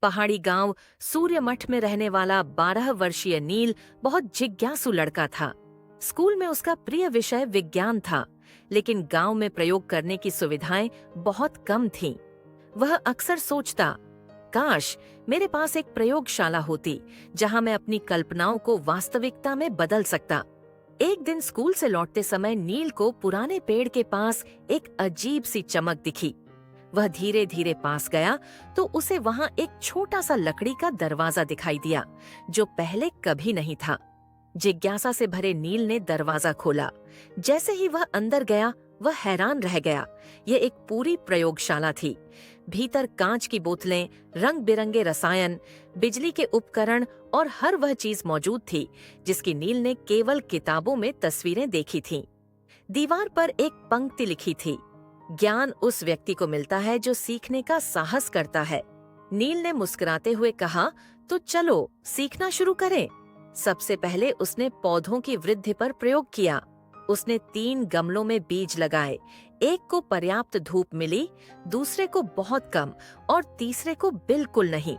पहाड़ी गांव सूर्यमठ में रहने वाला 12 वर्षीय नील बहुत जिज्ञासु लड़का था। स्कूल में उसका प्रिय विषय विज्ञान था, लेकिन गांव में प्रयोग करने की सुविधाएं बहुत कम थीं। वह अक्सर सोचता, काश मेरे पास एक प्रयोगशाला होती जहां मैं अपनी कल्पनाओं को वास्तविकता में बदल सकता। एक दिन स्कूल से लौटते समय नील को पुराने पेड़ के पास एक अजीब सी चमक दिखी। वह धीरे धीरे पास गया तो उसे वहां एक छोटा सा लकड़ी का दरवाजा दिखाई दिया, जो पहले कभी नहीं था। जिज्ञासा से भरे नील ने दरवाजा खोला। जैसे ही वह अंदर गया, वह हैरान रह गया। यह एक पूरी प्रयोगशाला थी। भीतर कांच की बोतलें, रंग बिरंगे रसायन, बिजली के उपकरण और हर वह चीज मौजूद थी जिसकी नील ने केवल किताबों में तस्वीरें देखी थीं। दीवार पर एक पंक्ति लिखी थी, ज्ञान उस व्यक्ति को मिलता है जो सीखने का साहस करता है। नील ने मुस्कुराते हुए कहा, तो चलो सीखना शुरू करें। सबसे पहले उसने पौधों की वृद्धि पर प्रयोग किया। उसने 3 गमलों में बीज लगाए। एक को पर्याप्त धूप मिली, दूसरे को बहुत कम और तीसरे को बिल्कुल नहीं।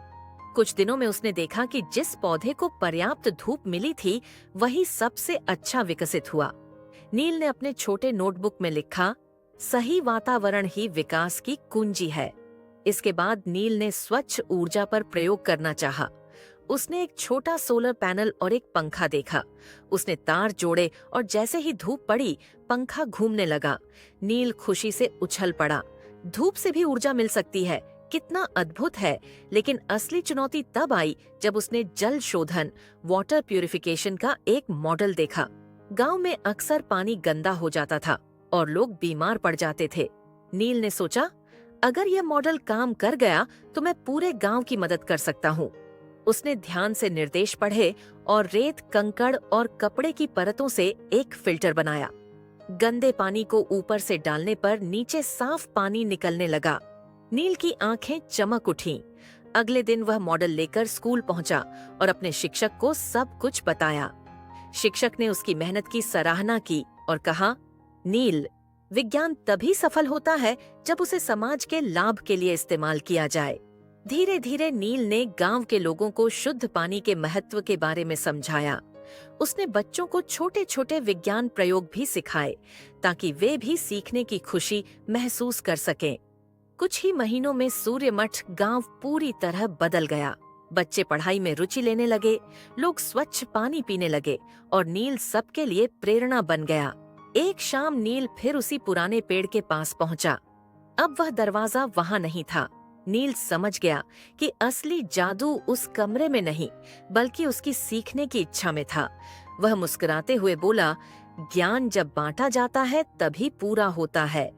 कुछ दिनों में उसने देखा कि जिस पौधे को पर्याप्त धूप मिली थी, वही सबसे अच्छा विकसित हुआ। नील ने अपने छोटे नोटबुक में लिखा, सही वातावरण ही विकास की कुंजी है। इसके बाद नील ने स्वच्छ ऊर्जा पर प्रयोग करना चाहा। उसने एक छोटा सोलर पैनल और एक पंखा देखा। उसने तार जोड़े और जैसे ही धूप पड़ी, पंखा घूमने लगा। नील खुशी से उछल पड़ा। धूप से भी ऊर्जा मिल सकती है, कितना अद्भुत है। लेकिन असली चुनौती तब आई जब उसने जल शोधन, वाटर प्यूरिफिकेशन का एक मॉडल देखा। गांव में अक्सर पानी गंदा हो जाता था और लोग बीमार पड़ जाते थे। नील ने सोचा, अगर यह मॉडल काम कर गया तो मैं पूरे गांव की मदद कर सकता हूँ। उसने ध्यान से निर्देश पढ़े और रेत, कंकड़ और कपड़े की परतों से एक फिल्टर बनाया। गंदे पानी को ऊपर से डालने पर नीचे साफ पानी निकलने लगा। नील की आंखें चमक उठीं। अगले दिन वह मॉडल लेकर स्कूल पहुंचा और अपने शिक्षक को सब कुछ बताया। शिक्षक ने उसकी मेहनत की सराहना की और कहा, नील, विज्ञान तभी सफल होता है जब उसे समाज के लाभ के लिए इस्तेमाल किया जाए। धीरे धीरे नील ने गांव के लोगों को शुद्ध पानी के महत्व के बारे में समझाया। उसने बच्चों को छोटे छोटे विज्ञान प्रयोग भी सिखाए ताकि वे भी सीखने की खुशी महसूस कर सकें। कुछ ही महीनों में सूर्यमठ गांव पूरी तरह बदल गया। बच्चे पढ़ाई में रुचि लेने लगे, लोग स्वच्छ पानी पीने लगे और नील सबके लिए प्रेरणा बन गया। एक शाम नील फिर उसी पुराने पेड़ के पास पहुंचा। अब वह दरवाजा वहां नहीं था। नील समझ गया कि असली जादू उस कमरे में नहीं, बल्कि उसकी सीखने की इच्छा में था। वह मुस्कुराते हुए बोला, ज्ञान जब बांटा जाता है तभी पूरा होता है।